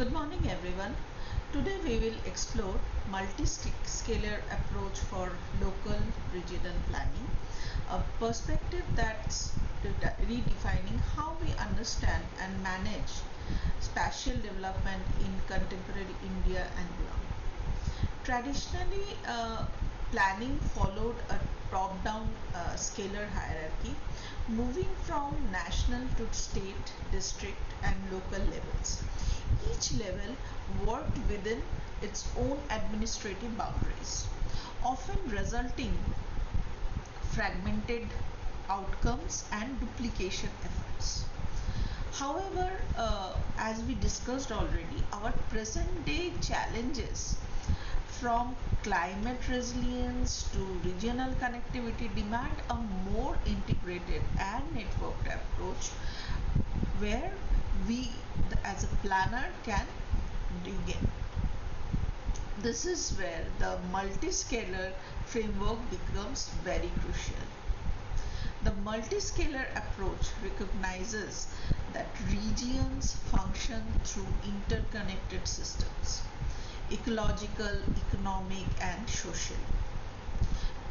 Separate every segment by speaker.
Speaker 1: Good morning everyone. Today we will explore multi-scalar approach for local regional planning, a perspective that's redefining how we understand and manage spatial development in contemporary India and beyond. Traditionally, planning followed a top-down scalar hierarchy, moving from national to state, district and local levels. Each level worked within its own administrative boundaries, often resulting fragmented outcomes and duplication efforts. However, as we discussed already, our present day challenges from climate resilience to regional connectivity demand a more integrated and networked approach where we as a planner can dig in. This is where the multi-scalar framework becomes very crucial. The multi-scalar approach recognizes that regions function through interconnected systems, ecological, economic and social.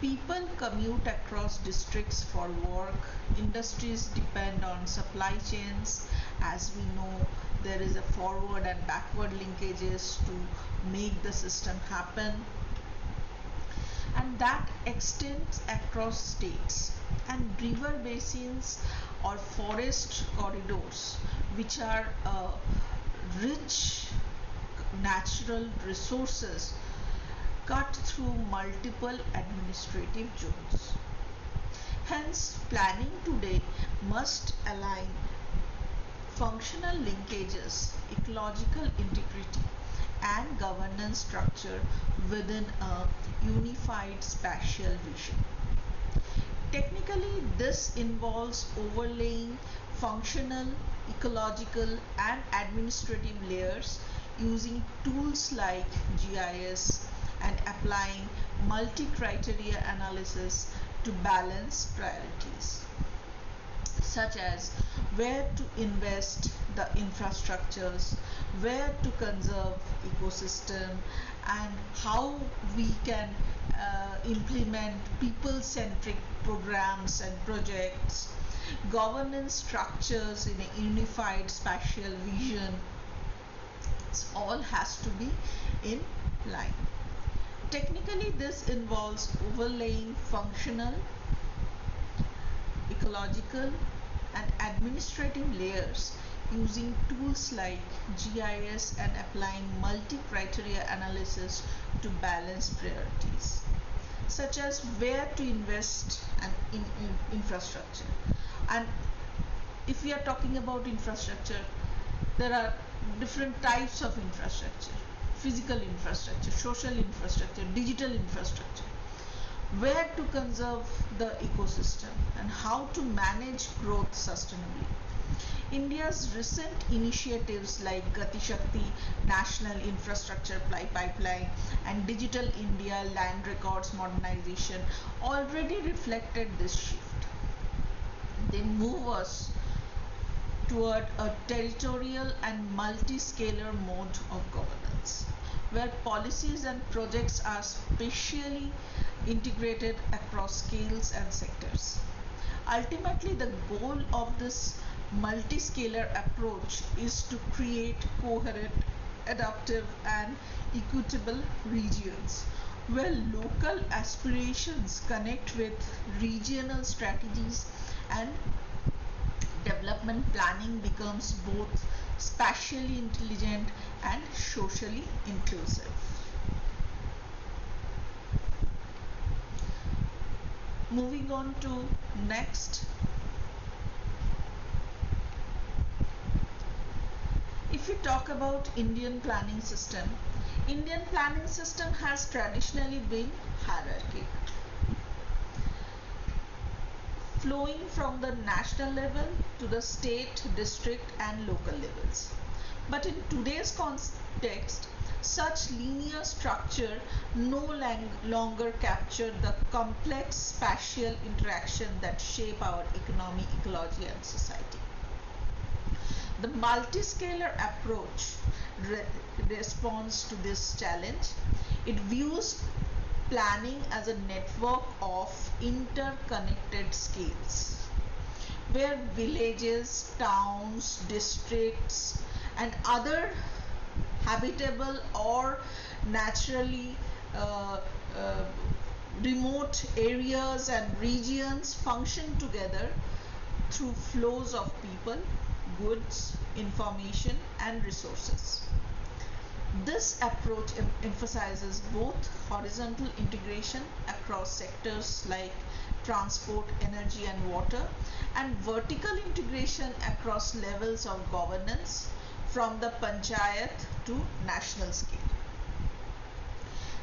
Speaker 1: People commute across districts for work, industries depend on supply chains. As we know, there is a forward and backward linkages to make the system happen, and that extends across states, and river basins or forest corridors, which are rich natural resources cut through multiple administrative zones. Hence, planning today must align functional linkages, ecological integrity and governance structure within a unified spatial vision. Technically, this involves overlaying functional, ecological and administrative layers using tools like GIS and applying multi-criteria analysis to balance priorities, such as where to invest the infrastructures, where to conserve ecosystem, and how we can implement people-centric programs and projects, governance structures in a unified spatial vision. It all has to be in line. Technically, this involves overlaying functional, ecological and administrative layers using tools like GIS and applying multi-criteria analysis to balance priorities, such as where to invest and in infrastructure. And if we are talking about infrastructure, there are different types of infrastructure: physical infrastructure, social infrastructure, digital infrastructure. Where to conserve the ecosystem and how to manage growth sustainably. India's recent initiatives like Gati Shakti National Infrastructure Pipeline and Digital India Land Records Modernization already reflected this shift. They move us toward a territorial and multi-scalar mode of governance, where policies and projects are spatially integrated across scales and sectors. Ultimately, the goal of this multi-scalar approach is to create coherent, adaptive and equitable regions where local aspirations connect with regional strategies, and development planning becomes both spatially intelligent and socially inclusive. Moving on to next. If we talk about Indian planning system has traditionally been hierarchical, flowing from the national level to the state, district and local levels. But in today's context, such linear structure no longer capture the complex spatial interaction that shape our economy, ecology and society. The multi-scalar approach re responds to this challenge. It views planning as a network of interconnected scales where villages, towns, districts, and other habitable or naturally uh, uh, remote areas and regions function together through flows of people, goods, information, and resources. This approach emphasizes both horizontal integration across sectors like transport, energy, and water, and vertical integration across levels of governance from the panchayat to national scale.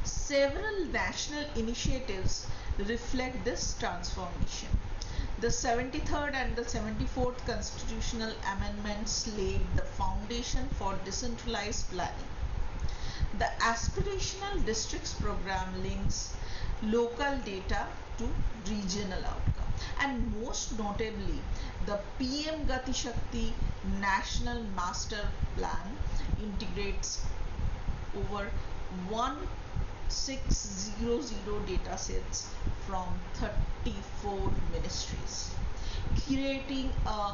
Speaker 1: Several national initiatives reflect this transformation. The 73rd and the 74th constitutional amendments laid the foundation for decentralized planning. The aspirational districts program links local data to regional outcome, and most notably the PM Gati Shakti National Master Plan integrates over 1600 datasets from 34 ministries, creating a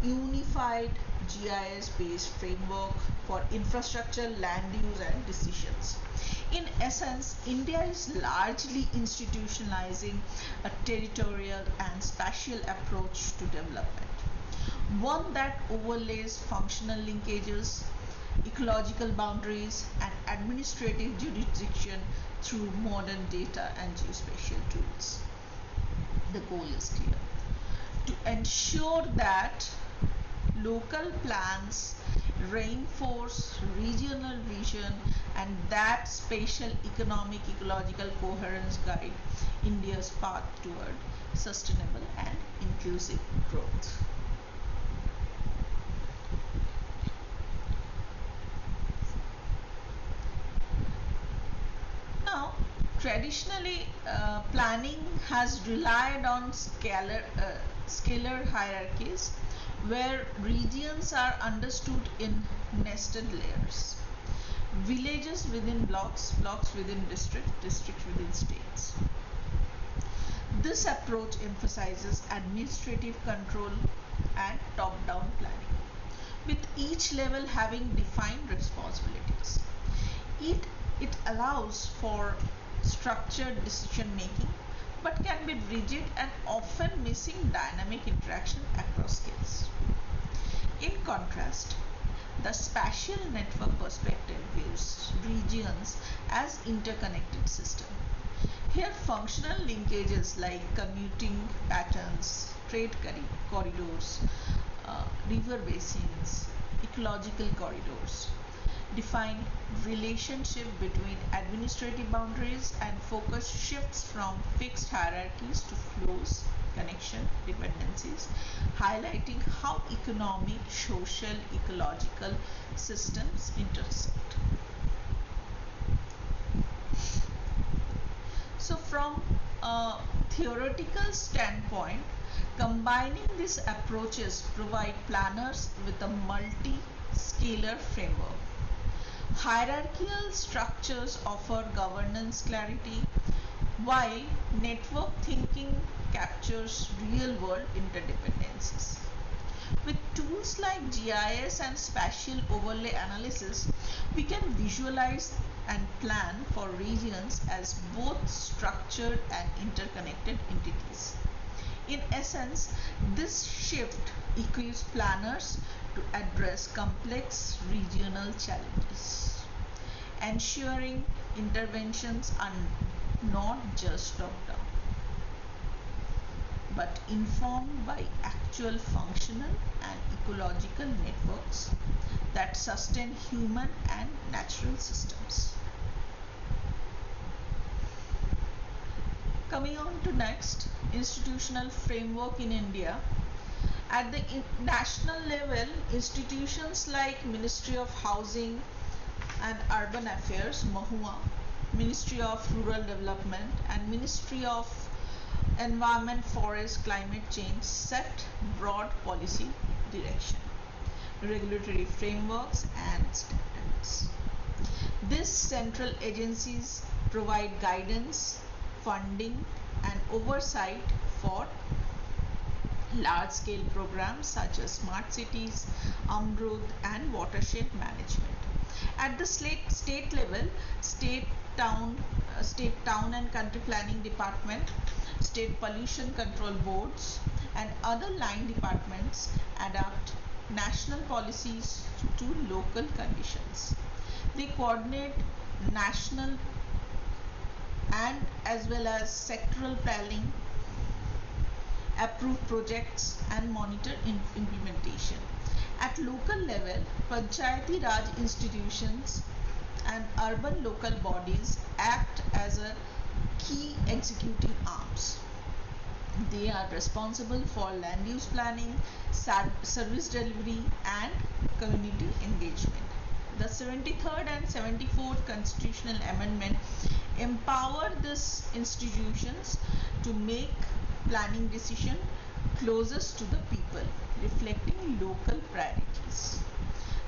Speaker 1: unified GIS based framework for infrastructure, land use, and decisions. In essence, India is largely institutionalizing a territorial and spatial approach to development, one that overlays functional linkages, ecological boundaries, and administrative jurisdiction through modern data and geospatial tools. The goal is clear: to ensure that local plans reinforce regional vision and that spatial economic ecological coherence guide India's path toward sustainable and inclusive growth. Now, traditionally, planning has relied on scalar hierarchies where regions are understood in nested layers. Villages within blocks, blocks within districts, districts within states. This approach emphasizes administrative control and top-down planning, with each level having defined responsibilities. It, it allows for structured decision making but can be rigid and often missing dynamic interaction across scales. In contrast, the spatial network perspective views regions as interconnected systems. Here, functional linkages like commuting patterns, trade corridors, river basins, ecological corridors define relationship between administrative boundaries, and focus shifts from fixed hierarchies to flows, connection, dependencies, highlighting how economic, social, ecological systems intersect. So from a theoretical standpoint, combining these approaches provide planners with a multi-scalar framework. Hierarchical structures offer governance clarity, while network thinking captures real-world interdependencies. With tools like GIS and spatial overlay analysis, we can visualize and plan for regions as both structured and interconnected entities. In essence, this shift equips planners to address complex regional challenges, ensuring interventions are not just top-down but informed by actual functional and ecological networks that sustain human and natural systems. Coming on to next, institutional framework in India. At the national level, institutions like Ministry of Housing and Urban Affairs, MoHUA, Ministry of Rural Development, and Ministry of Environment, Forest, Climate Change set broad policy direction. regulatory frameworks and standards. These central agencies provide guidance, funding, and oversight for large-scale programs such as smart cities, Amrut, and watershed management. At the state level, state town and country planning department, state pollution control boards, and other line departments adapt national policies to local conditions. They coordinate national and as well as sectoral planning, approve projects and monitor implementation. At local level, Panchayati Raj institutions and urban local bodies act as a key executing arms. They are responsible for land use planning, service delivery, and community engagement. The 73rd and 74th Constitutional Amendment empower these institutions to make planning decision closest to the people, reflecting local priorities.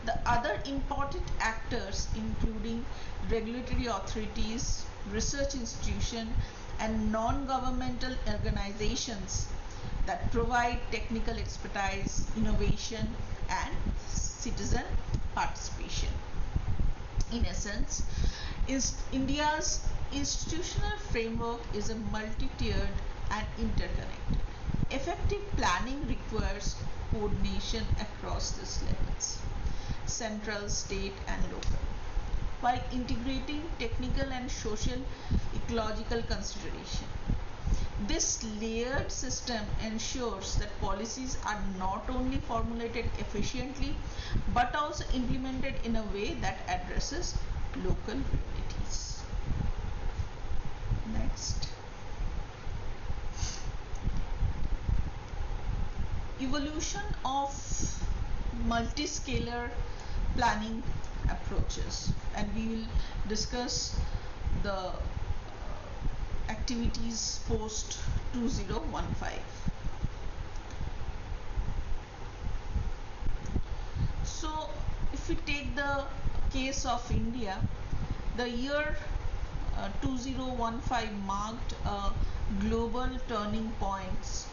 Speaker 1: The other important actors including regulatory authorities, research institutions, and non-governmental organizations that provide technical expertise, innovation, and citizen participation. In essence, India's institutional framework is a multi-tiered and interconnected. Effective planning requires coordination across these levels, central, state, and local, while integrating technical and social ecological consideration. This layered system ensures that policies are not only formulated efficiently but also implemented in a way that addresses local realities. Next. Evolution of multiscalar planning approaches, and we will discuss the activities post 2015. So if we take the case of India, the year 2015 marked a global turning point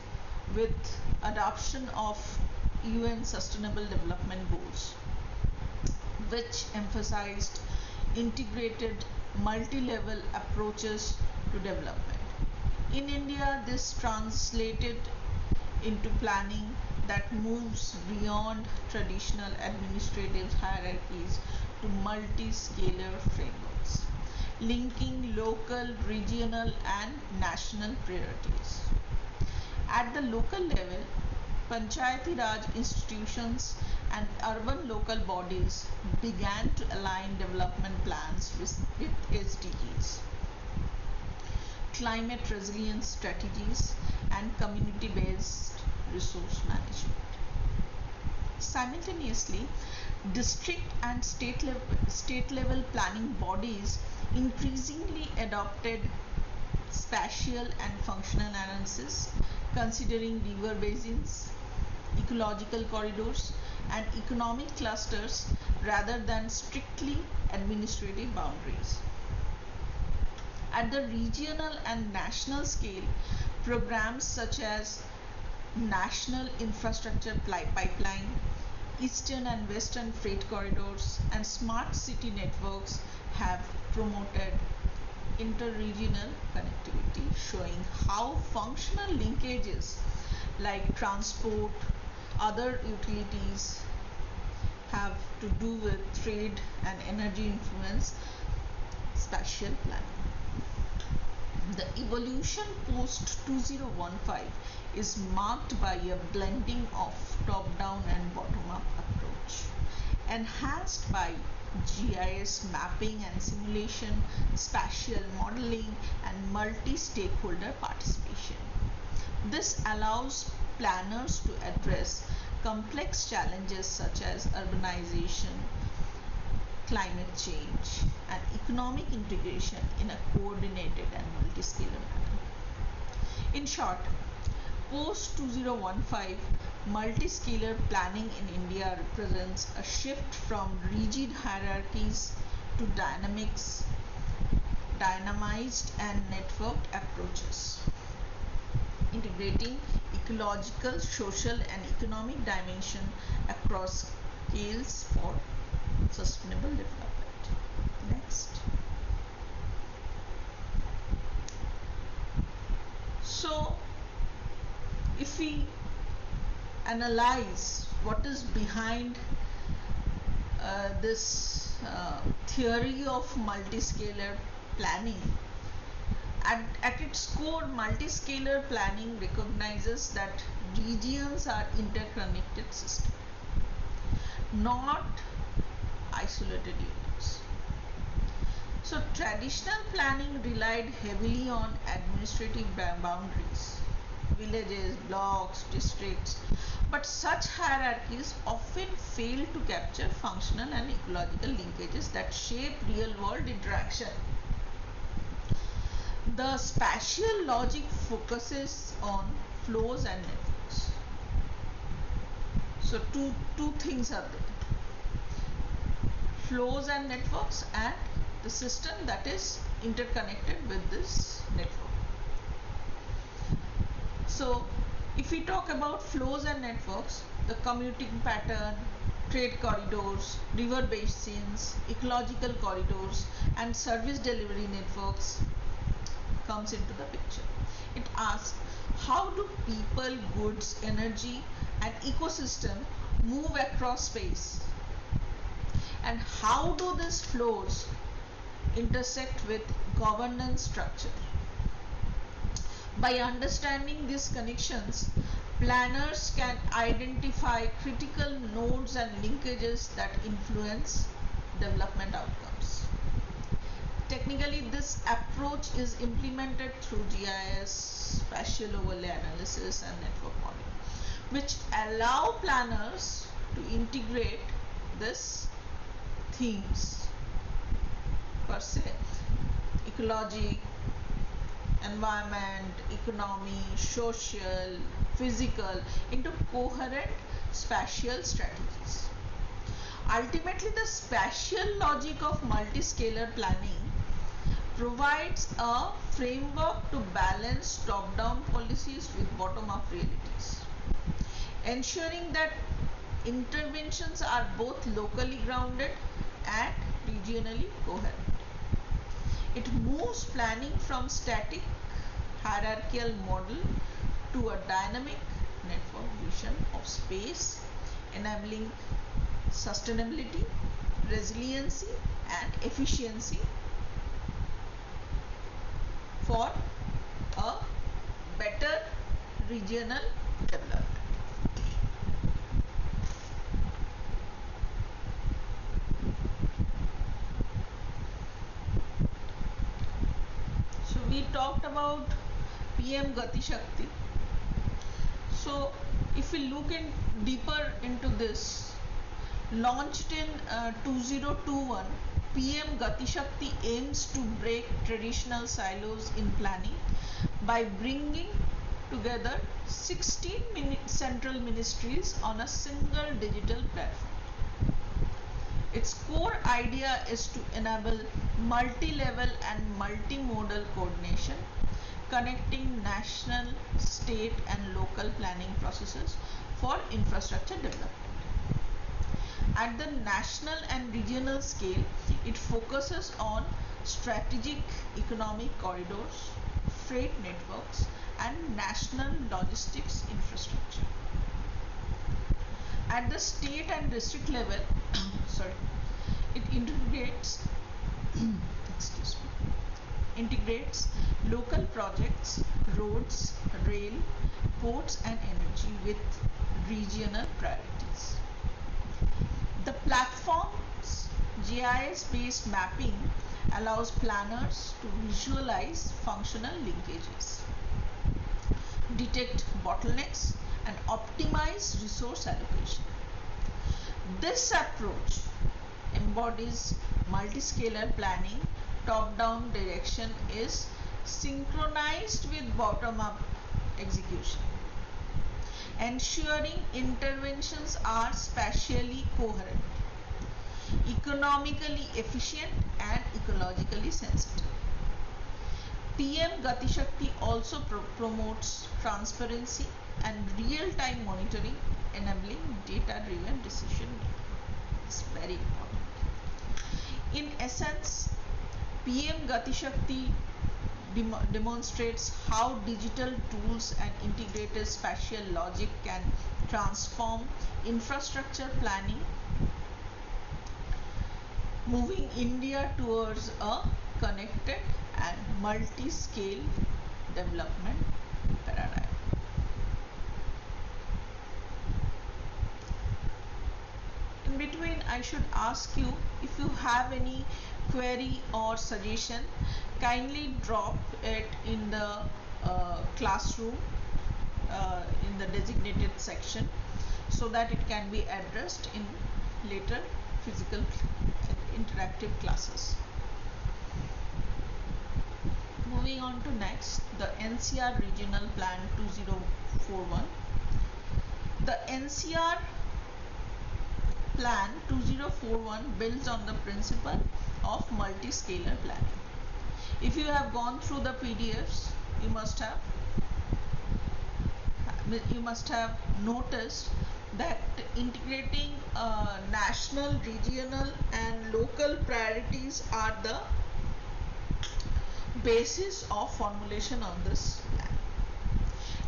Speaker 1: with adoption of UN Sustainable Development Goals, which emphasized integrated multi-level approaches to development. In India, this translated into planning that moves beyond traditional administrative hierarchies to multi-scalar frameworks, linking local, regional, and national priorities. At the local level, Panchayati Raj institutions and urban local bodies began to align development plans with SDGs, climate resilience strategies, and community-based resource management. Simultaneously, district and state level planning bodies increasingly adopted spatial and functional analysis, considering river basins, ecological corridors, and economic clusters rather than strictly administrative boundaries. At the regional and national scale, programs such as National Infrastructure Pipeline, Eastern and Western Freight Corridors, and Smart City Networks have promoted inter-regional connectivity, showing how functional linkages like transport, other utilities have to do with trade and energy influence spatial planning. The evolution post 2015 is marked by a blending of top-down and bottom-up approach, enhanced by GIS mapping and simulation, spatial modeling, and multi-stakeholder participation. This allows planners to address complex challenges such as urbanization, climate change, and economic integration in a coordinated and multi-scalar manner. In short, post 2015, Multiscalar planning in India represents a shift from rigid hierarchies to dynamized and networked approaches, integrating ecological, social, and economic dimension across scales for sustainable development. Next. So, if we analyze what is behind this theory of multiscalar planning, at its core, multiscalar planning recognizes that regions are interconnected systems, not isolated units. So traditional planning relied heavily on administrative boundaries, villages, blocks, districts, but such hierarchies often fail to capture functional and ecological linkages that shape real world interaction. The spatial logic focuses on flows and networks. So two things are there: flows and networks, and the system that is interconnected with this network. So if we talk about flows and networks, the commuting pattern, trade corridors, river basins, ecological corridors, and service delivery networks comes into the picture. It asks, how do people, goods, energy, and ecosystem move across space? And how do these flows intersect with governance structure? By understanding these connections, planners can identify critical nodes and linkages that influence development outcomes. Technically, this approach is implemented through GIS, spatial overlay analysis, and network modeling, which allow planners to integrate these themes per se: ecology, environment, economy, social, physical, into coherent spatial strategies. Ultimately, the spatial logic of multiscalar planning provides a framework to balance top-down policies with bottom-up realities, ensuring that interventions are both locally grounded and regionally coherent. It moves planning from static hierarchical model to a dynamic network vision of space, enabling sustainability, resiliency, and efficiency for a better regional development. So we talked about PM Gati Shakti. So if we look in deeper into this, launched in 2021, PM Gati Shakti aims to break traditional silos in planning by bringing together 16 central ministries on a single digital platform. Its core idea is to enable multi-level and multimodal coordination, connecting national, state, and local planning processes for infrastructure development. At the national and regional scale, it focuses on strategic economic corridors, freight networks, and national logistics infrastructure. At the state and district level, it integrates local projects, roads, rail, ports, and energy with regional priorities. The platform's GIS-based mapping allows planners to visualize functional linkages, detect bottlenecks, and optimize resource allocation. This approach embodies multiscalar planning. Top-down direction is synchronized with bottom-up execution. ensuring interventions are spatially coherent, economically efficient and ecologically sensitive. PM Gati Shakti also promotes transparency and real-time monitoring, enabling data-driven decision making. It's very important. In essence, PM Gati Shakti demonstrates how digital tools and integrated spatial logic can transform infrastructure planning, moving India towards a connected and multi-scale development paradigm. In between, I should ask you, if you have any query or suggestion, kindly drop it in the classroom in the designated section, so that it can be addressed in later physical and interactive classes. Moving on to next, the NCR Regional Plan 2041. The NCR Plan 2041 builds on the principle of multi-scalar planning. If you have gone through the PDFs, you must have noticed that integrating national, regional and local priorities are the basis of formulation of this plan.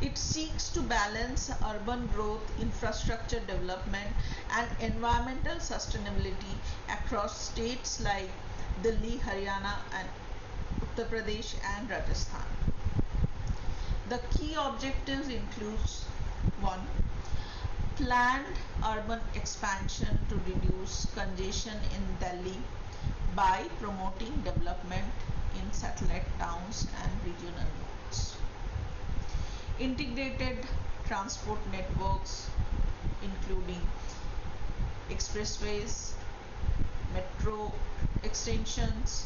Speaker 1: It seeks to balance urban growth, infrastructure development and environmental sustainability across states like Delhi, Haryana and Uttar Pradesh and Rajasthan. The key objectives includes: 1. Planned urban expansion to reduce congestion in Delhi by promoting development in satellite towns and regional nodes. Integrated transport networks including expressways, metro extensions,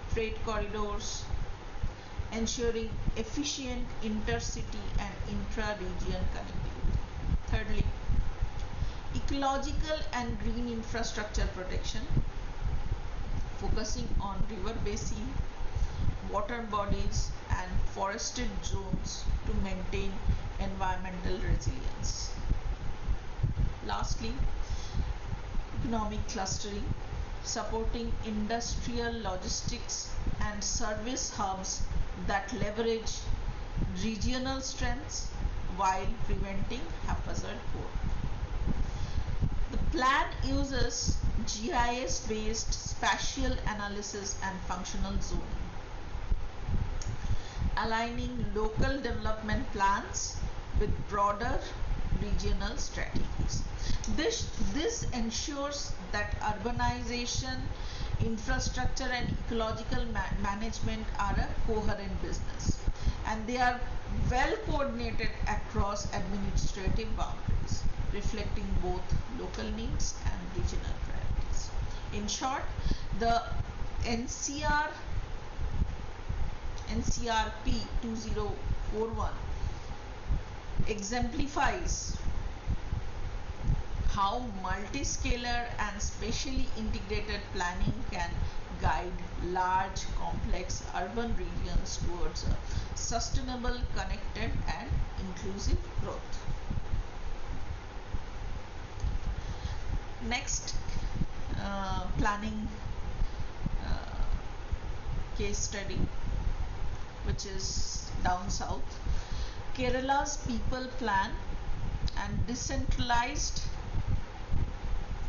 Speaker 1: freight corridors, ensuring efficient intercity and intra-region connectivity. Thirdly, ecological and green infrastructure protection, focusing on river basin, water bodies and forested zones to maintain environmental resilience. Lastly, economic clustering, supporting industrial logistics and service hubs that leverage regional strengths while preventing haphazard growth. The plan uses GIS based spatial analysis and functional zoning, aligning local development plans with broader regional strategies. This ensures that urbanization, infrastructure and ecological management are a coherent business, and they are well coordinated across administrative boundaries, reflecting both local needs and regional priorities. In short, the NCRP 2041 exemplifies how multi-scalar and spatially integrated planning can guide large, complex urban regions towards a sustainable, connected and inclusive growth. Next, planning case study, which is down south. Kerala's People Plan and Decentralized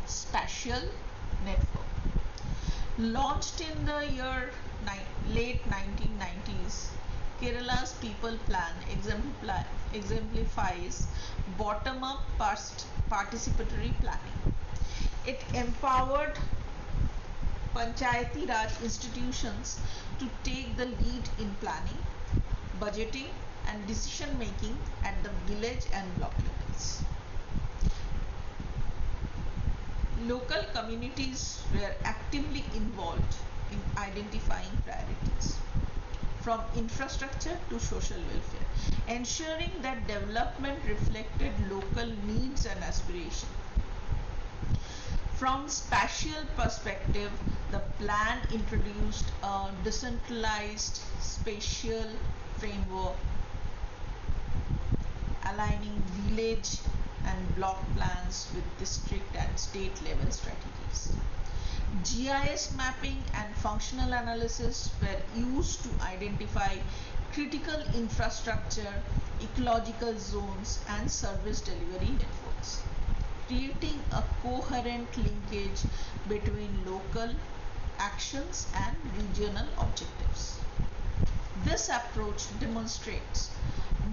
Speaker 1: Spatial Network, launched in the late 1990s. Kerala's People Plan exemplifies bottom-up participatory planning. It empowered Panchayati Raj institutions to take the lead in planning, budgeting and decision making at the village and block levels. Local communities were actively involved in identifying priorities, from infrastructure to social welfare. ensuring that development reflected local needs and aspirations. From spatial perspective, the plan introduced a decentralized spatial framework aligning village and block plans with district and state level strategies. GIS mapping and functional analysis were used to identify critical infrastructure, ecological zones, and service delivery networks, creating a coherent linkage between local actions and regional objectives. This approach demonstrates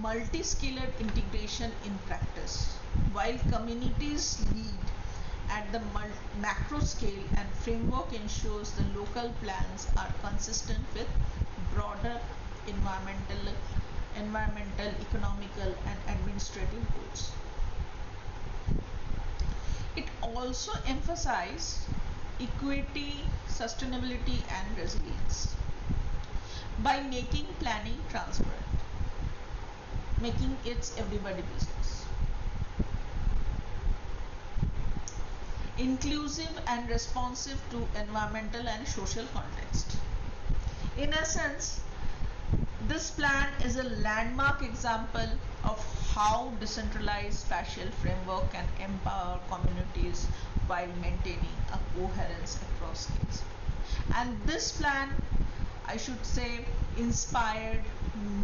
Speaker 1: multi-scalar integration in practice, while communities lead at the macro scale and framework ensures the local plans are consistent with broader environmental, economical and administrative goals. It also emphasized equity, sustainability and resilience by making planning transparent, making it everybody business, inclusive and responsive to environmental and social context. In essence, this plan is a landmark example of how decentralized spatial framework can empower communities while maintaining a coherence across scales. And this plan, I should say, inspired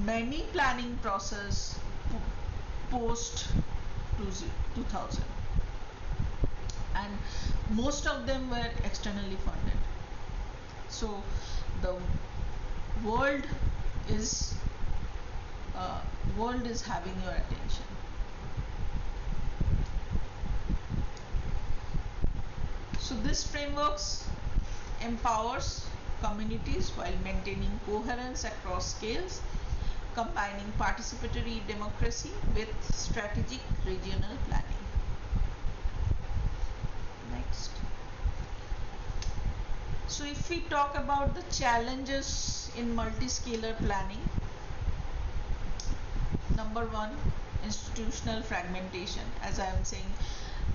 Speaker 1: many planning process post 2000, and most of them were externally funded. So the world is having your attention. So this frameworks empowers communities while maintaining coherence across scales, combining participatory democracy with strategic regional planning. Next. So if we talk about the challenges in multi-scalar planning, number one, institutional fragmentation. As I am saying,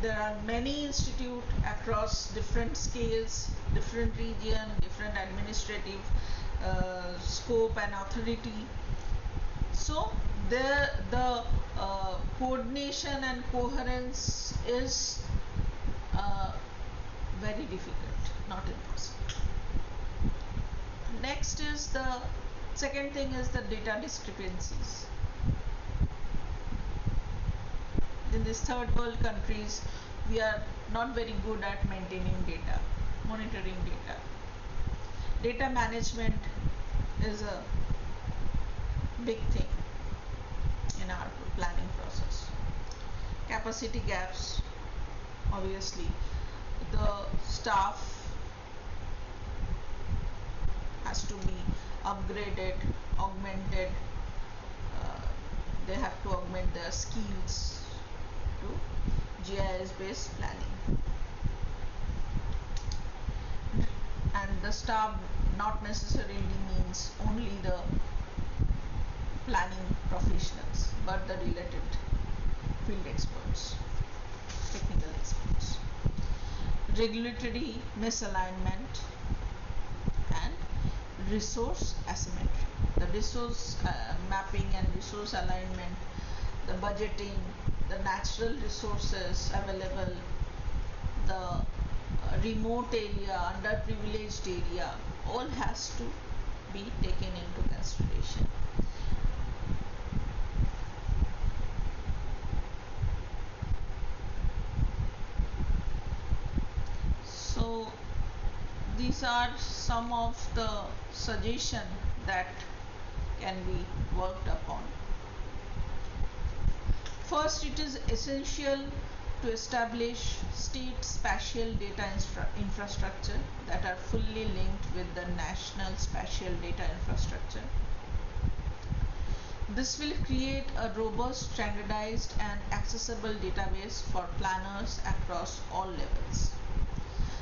Speaker 1: there are many institutes across different scales, different region, different administrative scope and authority. So the coordination and coherence is very difficult, not impossible. Next is the second thing is the data discrepancies. In these third world countries, we are not very good at maintaining data, monitoring data. Data management is a big thing in our planning process. Capacity gaps, obviously, the staff has to be upgraded, augmented. They have to augment their skills to GIS based planning. And the staff not necessarily means only the planning professionals, but the related field experts, technical experts. Regulatory misalignment and resource asymmetry. The resource mapping and resource alignment, the budgeting, the natural resources available, the remote area, underprivileged area, all has to be taken into consideration. So these are some of the suggestions that can be worked upon. First, it is essential to establish state spatial data infrastructure that are fully linked with the national spatial data infrastructure. This will create a robust, standardized and accessible database for planners across all levels.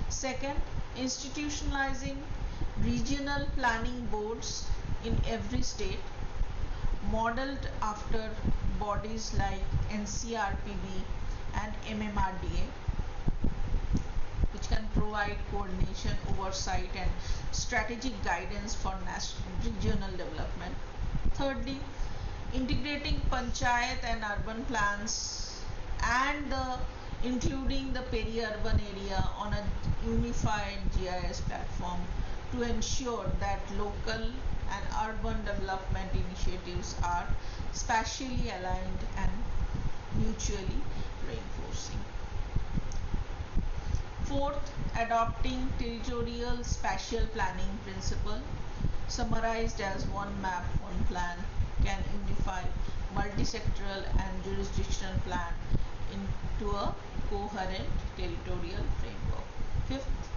Speaker 1: Second, institutionalizing regional planning boards in every state, modeled after bodies like NCRPB and MMRDA, which can provide coordination, oversight, and strategic guidance for regional development. Thirdly, integrating panchayat and urban plans and including the peri-urban area on a unified GIS platform to ensure that local and urban development initiatives are spatially aligned and mutually reinforcing. Fourth, adopting territorial spatial planning principle, summarized as one map, one plan, can unify multi-sectoral and jurisdictional plan into a coherent territorial framework. Fifth,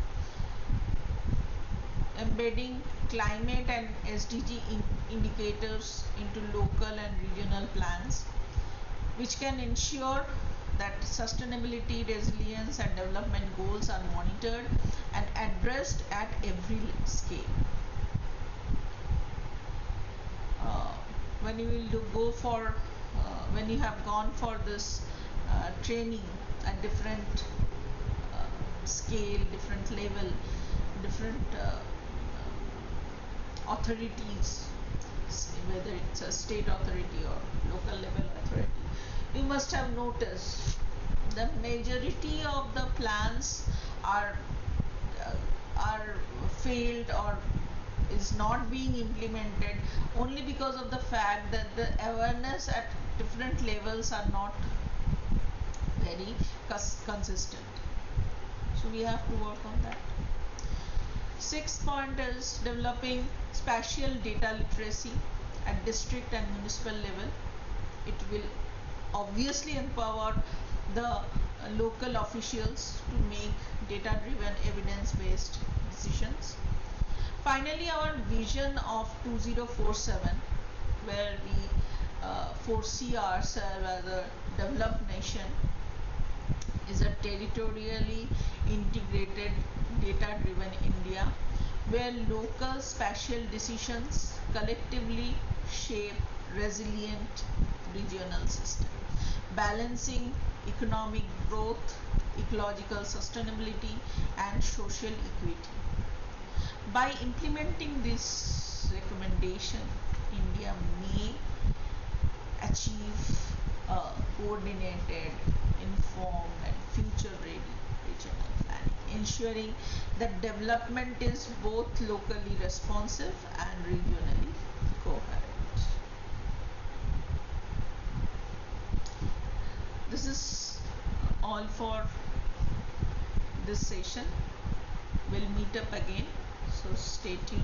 Speaker 1: embedding climate and SDG indicators into local and regional plans, which can ensure that sustainability, resilience, and development goals are monitored and addressed at every scale. When you will go for when you have gone for this training at different scale, different level, different authorities, whether it's a state authority or local level authority, you must have noticed the majority of the plans are failed or is not being implemented only because of the fact that the awareness at different levels are not very consistent. So we have to work on that. Sixth point is developing spatial data literacy at district and municipal level. It will obviously empower the local officials to make data driven evidence based decisions. Finally, our vision of 2047, where we foresee ourselves as a developed nation, is a territorially integrated data driven India where local spatial decisions collectively shape resilient regional system, balancing economic growth, ecological sustainability, and social equity. By implementing this recommendation, India may achieve a coordinated, informed, and future-ready regional planning, ensuring that development is both locally responsive and regionally coherent. This is all for this session. We'll meet up again, so stay tuned.